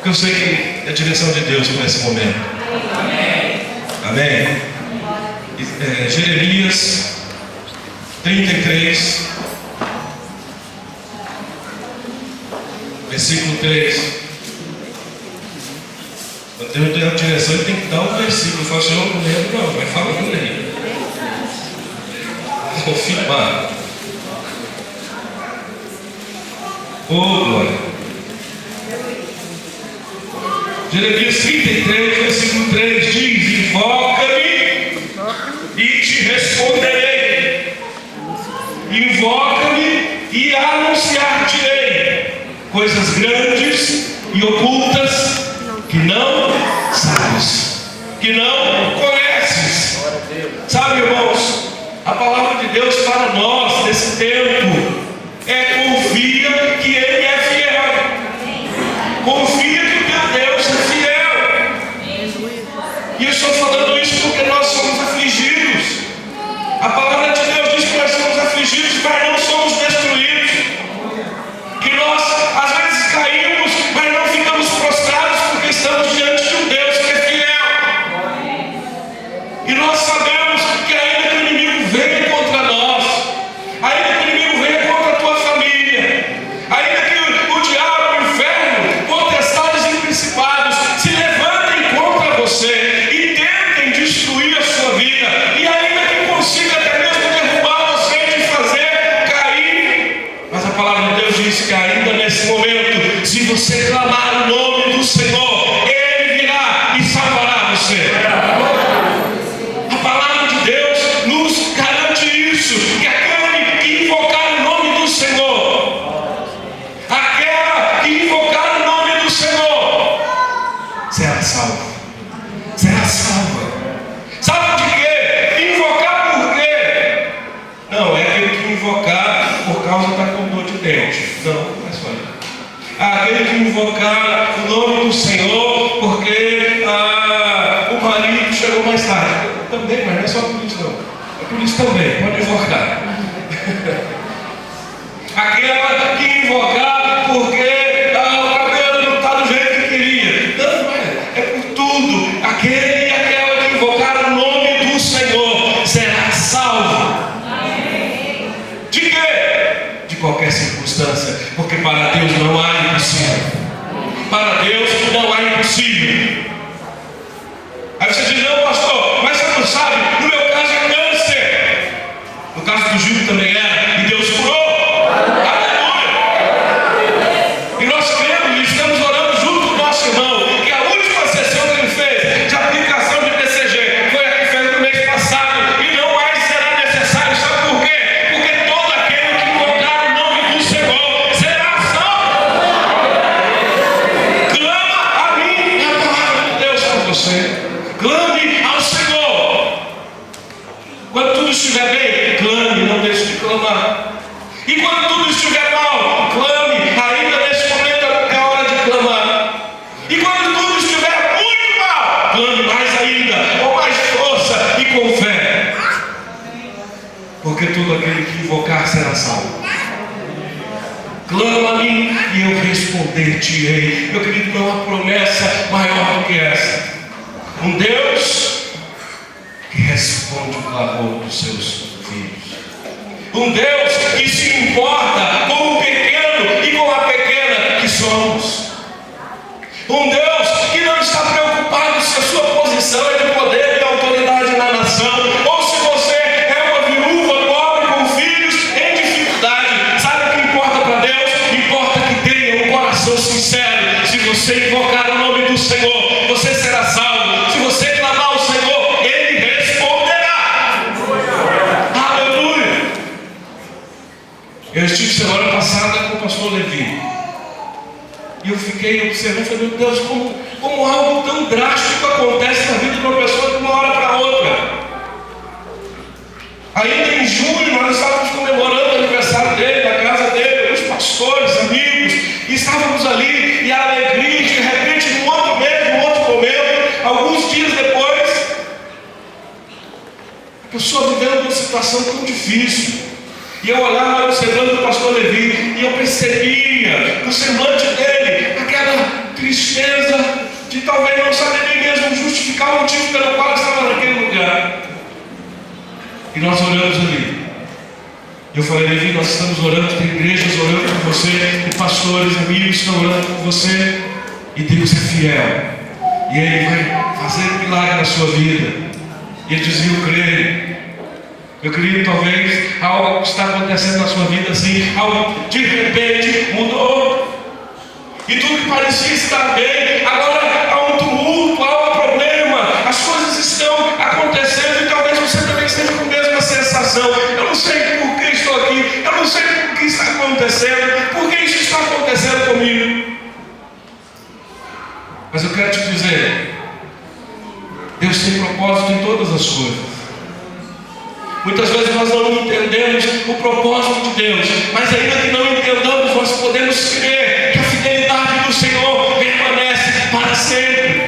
Porque eu sei que é a direção de Deus para esse momento. Amém? Jeremias 33, versículo 3. Quando Deus tem a direção, ele tem que dar um versículo. Eu falo, Senhor, não lembro, não, vai falando aí. Confirmar. Glória. Jeremias 33, versículo 3 diz: invoca-me e te responderei. Invoca-me e anunciar-te-ei coisas grandes e ocultas que não sabes, que não conheces. Sabe, irmãos, a palavra de Deus para nós nesse tempo é: confia que Ele é fiel. Confia que o teu Deus é fiel. E eu estou falando isso porque nós somos afligidos. A palavra de Deus diz que nós somos afligidos, mas não somos destruídos. Que nós às vezes caímos, mas não ficamos prostrados, porque estamos diante de um Deus que é fiel. E nós sabemos que ainda que o inimigo venha contra nós, ainda que o inimigo venha contra a tua família, ainda que o diabo, o inferno, potestades e principados se levantem contra você e tentem destruir a sua vida, e ainda que consiga até mesmo derrubar você e te fazer cair, mas a palavra de Deus diz que ainda nesse momento, se você clamar o nome do Senhor, Ele virá e salvará você. A palavra de Deus nos garante isso, que aquele que invocar o nome do Senhor, aquela que invocar o nome do Senhor, será salva. Será salva. Sabe de quê? Invocar por quê? Não, é aquele que invocar por causa da dor de dente. Não, não é só isso. Aquele que invocar o nome do Senhor porque o marido chegou mais tarde. Também, mas não é só por isso não. É por isso também, pode invocar. Aquela que invocar porque o cabelo não está do jeito que queria. Não, é por tudo. Aquele e aquela que invocar o nome do Senhor será salvo. De quê? De qualquer circunstância. Porque para Deus não há impossível. Para Deus não há impossível. Aí você diz: não, pastor, mas você não sabe, no meu caso é câncer. No caso do Gil também era, e Deus curou. Aleluia! E nós cremos e estamos orando junto com o nosso irmão, que a última sessão que ele fez de aplicação de BCG foi a que fez no mês passado, e não mais será necessário. Sabe por quê? Porque todo aquele que invocar o nome do Senhor será salvo. Clama a mim a palavra de Deus para você. Clame ao Senhor. Quando tudo estiver bem, clame, não deixe de clamar. E quando tudo estiver mal, clame. Ainda nesse momento é hora de clamar. E quando tudo estiver muito mal, clame mais ainda, com mais força e com fé. Porque todo aquele que invocar será salvo. Clama a mim e eu responder-te-ei. Meu querido, não há promessa maior do que essa. Um Deus que responde o clamor dos seus filhos. Um Deus que se importa com o pequeno e com a pequena que somos. Um Deus que não está preocupado se a sua posição é de poder e autoridade na nação, ou se você é uma viúva pobre com filhos em dificuldade. Sabe o que importa para Deus? Importa que tenha um coração sincero. Se você invocar o nome do Senhor, você será salvo. Se você clamar ao Senhor, Ele responderá. Aleluia! Eu estive semana passada com o pastor Levi, e eu fiquei observando, falei: meu Deus, como algo tão drástico acontece na vida de uma pessoa de uma hora para outra. Ainda em julho nós estávamos comemorando o aniversário dele, na casa dele, os pastores, amigos, e estávamos ali, e a alegria, de repente, num outro mês, num outro momento, alguns dias depois, a pessoa vivendo uma situação tão difícil. E eu olhava no semblante do pastor Levi, e eu percebia no semblante dele aquela tristeza tristeza, de talvez não saber nem mesmo justificar o motivo pelo qual estava naquele lugar. E nós oramos ali. Eu falei, Levi, nós estamos orando, tem igrejas orando por você, tem pastores, amigos estão orando por você, e Deus é fiel, e Ele vai fazer um milagre na sua vida. E ele dizia, eu creio talvez algo que está acontecendo na sua vida assim, algo de repente mudou, e tudo que parecia estar bem, agora há um tumulto, há um problema, as coisas estão acontecendo, e talvez você também esteja com a mesma sensação. Eu não sei por que estou aqui, eu não sei por que está acontecendo, por que isso está acontecendo comigo. Mas eu quero te dizer, Deus tem propósito em todas as coisas. Muitas vezes nós não entendemos o propósito de Deus, mas ainda que não entendamos, nós podemos crer que a fidelidade do Senhor permanece para sempre.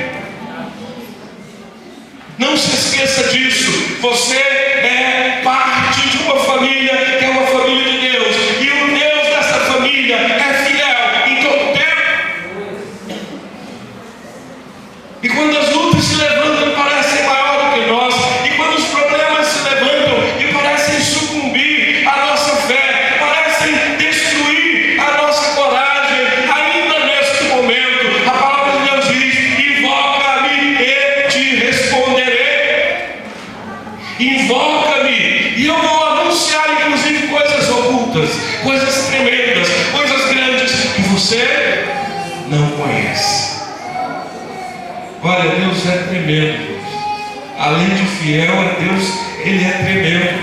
Não se esqueça disso. Você é parte de uma família que é uma família de Deus, e o Deus dessa família é fiel em todo o tempo. E quando as lutas se levantam, parecem maior do que nós, e quando os problemas se levantam e parecem sucumbir à nossa fé, parecem destruir a nossa coragem, ainda neste momento, a palavra de Deus diz: invoca-me e te responderei. Invoca-me e eu vou anunciar inclusive coisas ocultas, coisas tremendas, coisas grandes que você não conhece. Olha, Deus é tremendo. Além de fiel, Deus, Ele é tremendo.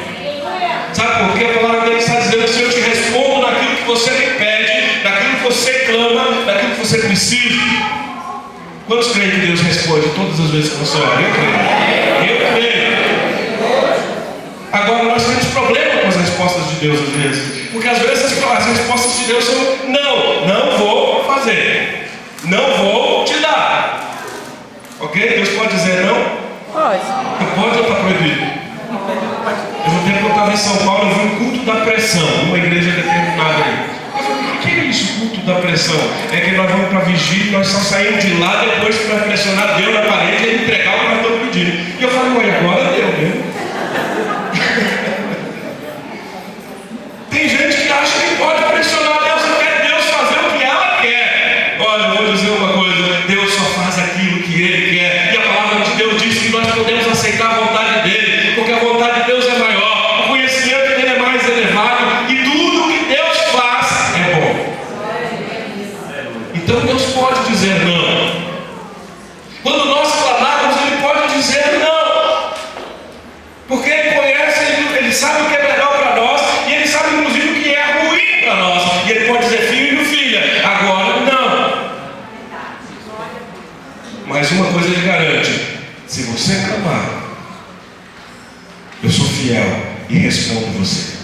Sabe por quê? A palavra dele está dizendo: se eu te respondo naquilo que você me pede, naquilo que você clama, naquilo que você precisa. Quantos creem que Deus responde todas as vezes que você ora? Eu creio. Agora, nós temos problema com as respostas de Deus às vezes, porque às vezes as respostas de Deus são: não vou fazer, não vou te dar. Ok? Deus pode dizer não? Pode. Pode ou está proibido? No tempo que eu estava em São Paulo, eu vi um culto da pressão, uma igreja determinada aí. Eu falei: o que é isso, culto da pressão? É que nós vamos para a vigília, nós só saímos de lá depois que nós pressionar Deus na parede e entregar o que nós estamos pedindo. E eu falei: olha, agora deu mesmo. Tem gente que acha que pode pressionar Deus, até Deus fazer o que ela quer. Olha, eu vou dizer uma coisa: Deus só faz aquilo que Ele quer. E a palavra de Deus diz que nós podemos aceitar a vontade dEle, porque a vontade de Deus é maior, o conhecimento dEle é mais elevado, e tudo que Deus faz é bom. Então Deus pode dizer não. Quando nós clamarmos, Ele pode dizer não, porque Ele conhece, Ele sabe o que é melhor para nós, e Ele sabe inclusive o que é ruim para nós. E Ele pode dizer: filho, filha, agora não. Mas uma coisa Ele garante: se você clamar, eu sou fiel e respondo você.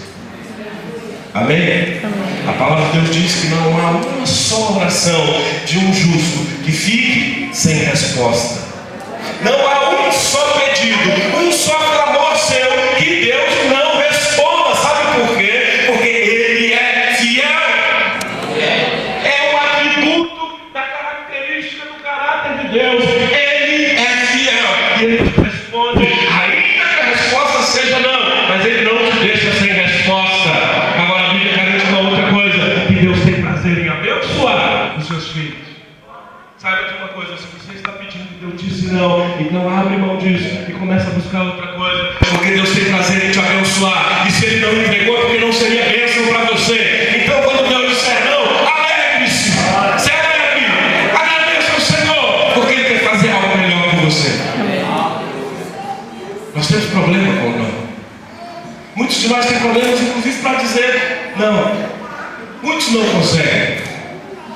Amém? A palavra de Deus diz que não há uma só oração de um justo que fique sem resposta. Não há um só pedido, um só clamor seu que Deus não responda. Sabe por quê? Porque Ele é fiel. É um atributo da característica do caráter de Deus. Ele é fiel e Ele te responde, ainda que a resposta seja não, mas Ele não te deixa sem resposta. Agora a Bíblia garante uma outra coisa: que Deus tem prazer em abençoar os seus filhos. Saiba de uma coisa: se você está pedindo e Deus disse não, então abre mão disso e começa a buscar outra coisa, porque Deus tem prazer em te abençoar. E se Ele não entregou, é porque não seria bênção para você. Então quando Deus disser não, alegre-se, se alegre, agradeça ao Senhor, porque Ele quer fazer algo melhor com você. Nós temos problema com o não. Muitos de nós têm problemas inclusive para dizer não. Muitos não conseguem,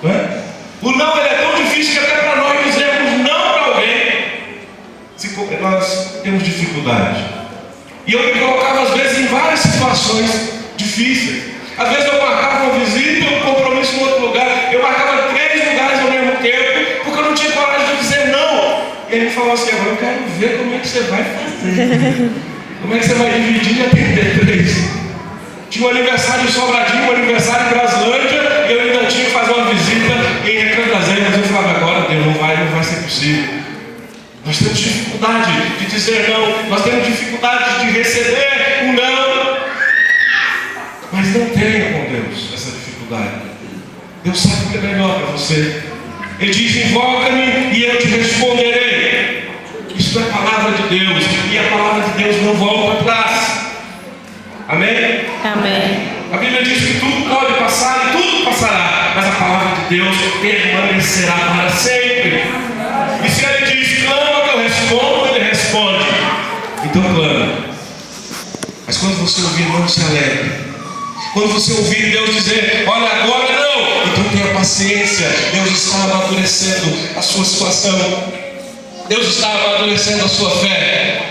não é? O não, ele é tão difícil que até para nós dizermos não para alguém, nós temos dificuldade. E eu me colocava às vezes em várias situações difíceis. Às vezes eu marcava uma visita, um compromisso em outro lugar, eu marcava 3 lugares ao mesmo tempo, porque eu não tinha coragem de dizer não. E ele falou assim: agora eu quero ver como é que você vai fazer. Como é que você vai dividir e atender 3? Tinha um aniversário em Sobradinho, um aniversário em Brasilândia, eu ainda tinha que fazer uma visita em Recanto das Emas. Eu falava, agora Deus, não vai ser possível. Nós temos dificuldade de dizer não, nós temos dificuldade de receber um não. Mas não tenha com Deus essa dificuldade. Deus sabe o que é melhor para você. Ele diz, invoca-me e eu te responderei. Isso é a palavra de Deus, e a palavra de Deus não volta atrás. Amém? Amém. A Bíblia diz que tudo pode passar e tudo passará, mas a palavra de Deus permanecerá para sempre. E se Ele diz, clama que eu respondo, Ele responde. Então clama. Mas quando você ouvir, não se alegre. Quando você ouvir Deus dizer, olha, agora não, então tenha paciência. Deus está amadurecendo a sua situação. Deus está amadurecendo a sua fé.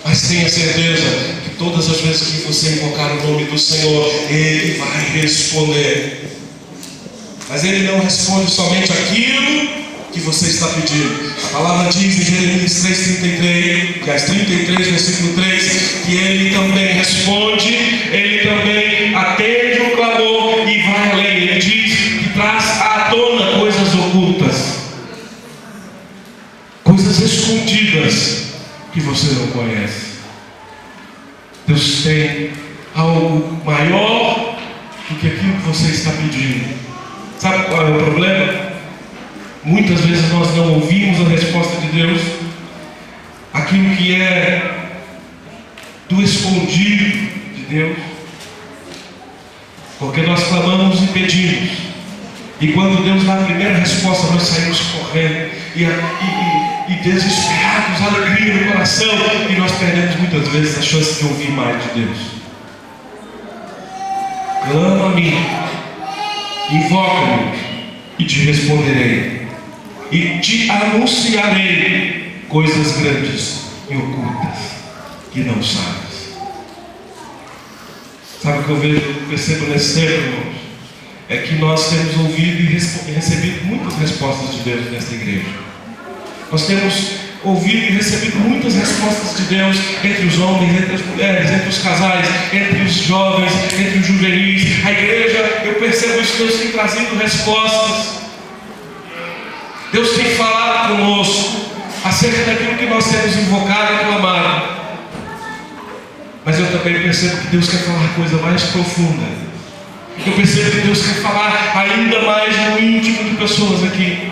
Mas tenha certeza que todas as vezes que você invocar o nome do Senhor, Ele vai responder. Mas Ele não responde somente aquilo que você está pedindo. A palavra diz em Jeremias 3:33, que as 33, versículo 3, que Ele também responde, Ele também atende o clamor e vai além. Ele diz que traz à tona coisas ocultas, coisas escondidas que você não conhece. Deus tem algo maior do que aquilo que você está pedindo. Sabe qual é o problema? Muitas vezes nós não ouvimos a resposta de Deus, aquilo que é do escondido de Deus, porque nós clamamos e pedimos, e quando Deus dá a primeira resposta, nós saímos correndo e desesperados, alegria no coração, e nós perdemos muitas vezes a chance de ouvir mais de Deus. Clama a mim, invoca-me e te responderei, e te anunciarei coisas grandes e ocultas que não sabes. Sabe o que eu percebo nesse tempo, irmãos? É que nós temos ouvido e recebido muitas respostas de Deus nesta igreja. Nós temos ouvido e recebido muitas respostas de Deus entre os homens, entre as mulheres, entre os casais, entre os jovens, entre os juvenis. A igreja, eu percebo isso, Deus tem trazido respostas. Deus tem falado conosco acerca daquilo que nós temos invocado e clamado. Mas eu também percebo que Deus quer falar coisa mais profunda. Eu percebo que Deus quer falar ainda mais no íntimo de pessoas aqui.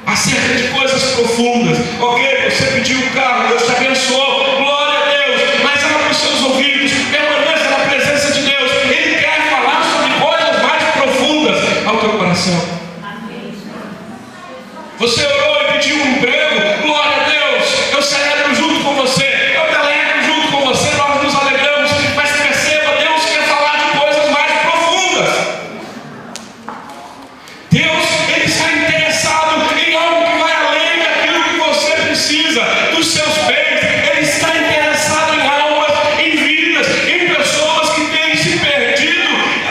Acerca de coisas profundas. Ok, você pediu um carro, Deus te abençoou, glória a Deus. Mas abra os seus ouvidos, permaneça na presença de Deus. Ele quer falar sobre coisas mais profundas ao teu coração. Você orou e pediu um emprego, glória a Deus. Eu celebro junto com você, eu me alegro junto com você, nós nos alegramos. Mas perceba, Deus quer falar de coisas mais profundas. Deus, Ele está interessado em algo que vai além daquilo que você precisa, dos seus bens. Ele está interessado em almas, em vidas, em pessoas que têm se perdido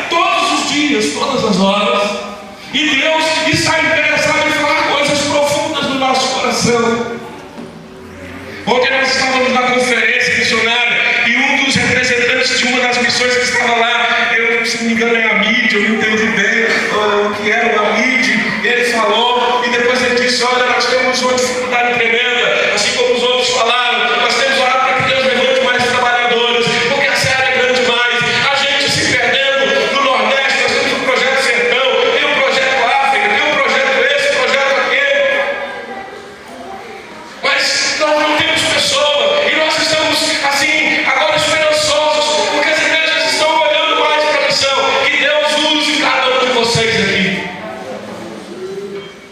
todos os dias, todas as horas. E Deus está interessado em falar coisas profundas no nosso coração. Ontem nós estávamos na conferência missionária e um dos representantes de uma das missões que estava lá, eu, se não me engano, é a mídia, eu não entendi bem o que era a mídia. Ele falou e depois ele disse: olha, nós temos uma dificuldade tremenda, assim como os outros falaram, nós temos orado para que Deus levante mais trabalhadores, porque a série é grande demais, a gente se perdendo no Nordeste. Nós temos o projeto Sertão, tem o projeto África, tem o projeto esse, o projeto aquele, mas nós não temos pessoa, e nós estamos assim, agora esperançosos, porque as igrejas estão olhando mais para a missão. Que Deus use cada um de vocês aqui,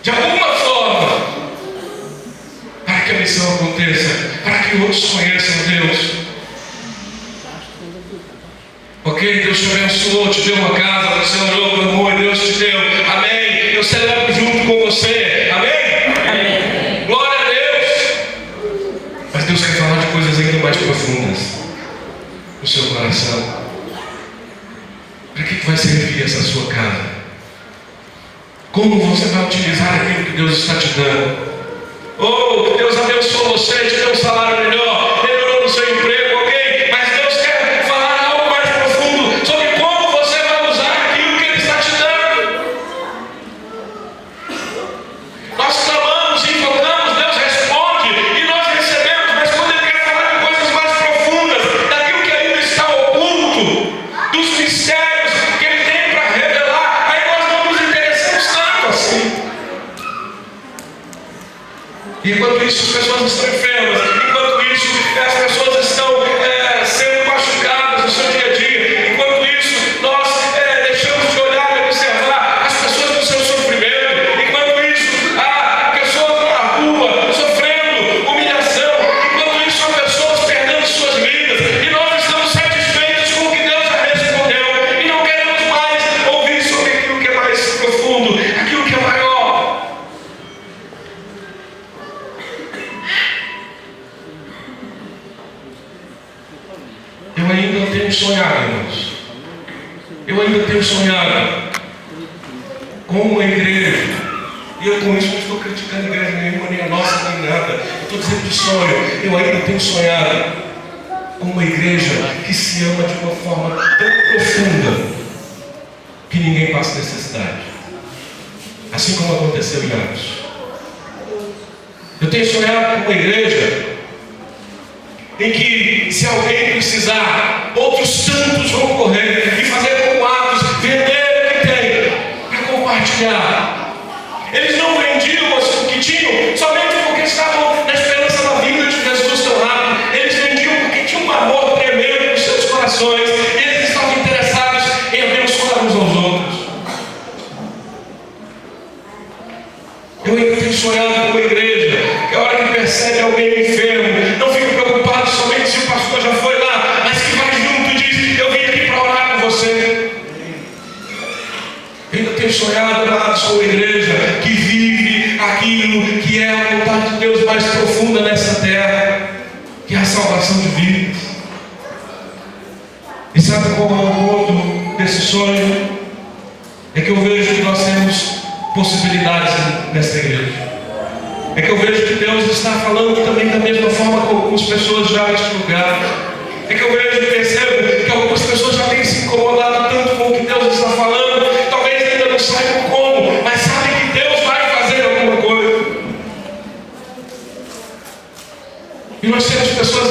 de alguma forma, para que a missão aconteça, para que outros conheçam Deus. Ok? Deus te abençoou, te deu uma casa, você orou, clamou e Deus te deu. Amém? Eu celebro junto com você. Amém? Amém. Glória a Deus. Mas Deus quer falar de coisas ainda mais profundas no seu coração. Para que vai servir essa sua casa? Como você vai utilizar aquilo que Deus está te dando? Oh, que Deus abençoe você, te deu um salário melhor, melhorou no seu emprego, ok? Mas Deus quer falar algo mais profundo sobre como você vai usar aquilo que Enquanto isso, as pessoas estão enfermas. Enquanto isso, as pessoas estão sendo machucadas no seu dia a dia. Enquanto isso, nós deixamos de olhar e observar as pessoas no seu sofrimento. Enquanto isso, há pessoas na rua sofrendo humilhação. Enquanto isso, há pessoas perdendo suas vidas. E nós estamos satisfeitos com o que Deus já respondeu. E não queremos mais ouvir sobre aquilo que é mais profundo, aquilo que é maior. Eu ainda tenho sonhado, irmãos. Eu ainda tenho sonhado com uma igreja. E eu com isso não estou criticando a igreja nenhuma, nem a nossa, nem nada. Eu estou dizendo de sonho. Eu ainda tenho sonhado com uma igreja que se ama de uma forma tão profunda que ninguém passa necessidade. Assim como aconteceu em Atos. Eu tenho sonhado com uma igreja em que, se alguém precisar, outros tantos vão correr e fazer como Atos, vender o que tem para compartilhar. Eles não vendiam o que tinham somente porque estavam na esperança da vinda de Jesus tão rápido. Eles vendiam porque tinham um amor tremendo nos seus corações. Eles estavam interessados em abençoar uns aos outros. Eu ainda tenho sonhado com uma igreja que a hora que percebe alguém enfermo, não fica preocupado somente se o pastor já foi lá, mas que vai junto e diz: eu vim aqui para orar com você. Eu ainda tenho sonhado, amados, com uma igreja que vive aquilo que é a vontade de Deus mais profunda nessa terra, que é a salvação de vidas. E sabe qual é o ponto desse sonho? É que eu vejo que nós temos possibilidades nessa igreja. É que eu vejo que Deus está falando também da mesma forma com algumas pessoas já neste lugar. É que eu vejo e percebo que algumas pessoas já têm se incomodado tanto com o que Deus está falando, talvez ainda não saibam como, mas sabem que Deus vai fazer alguma coisa. E nós temos pessoas